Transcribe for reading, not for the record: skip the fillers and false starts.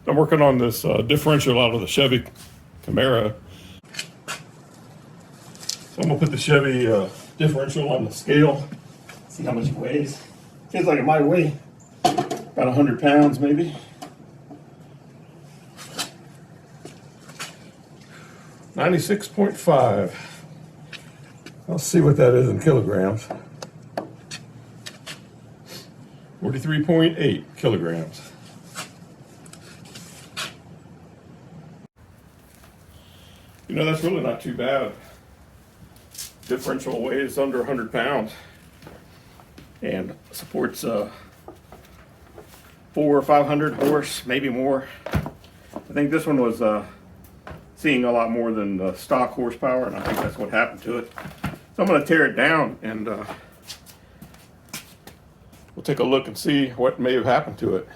I'm working on this differential out of the Chevy Camaro. So I'm gonna put the Chevy differential on the scale, see how much it weighs. Feels like it might weigh about 100 pounds maybe. 96.5. I'll see what that is in kilograms. 43.8 kilograms. You know, that's really not too bad. Differential weighs under 100 pounds and supports 400 or 500 horse, maybe more. I think this one was seeing a lot more than the stock horsepower, and I think that's what happened to it. So I'm going to tear it down and we'll take a look and see what may have happened to it.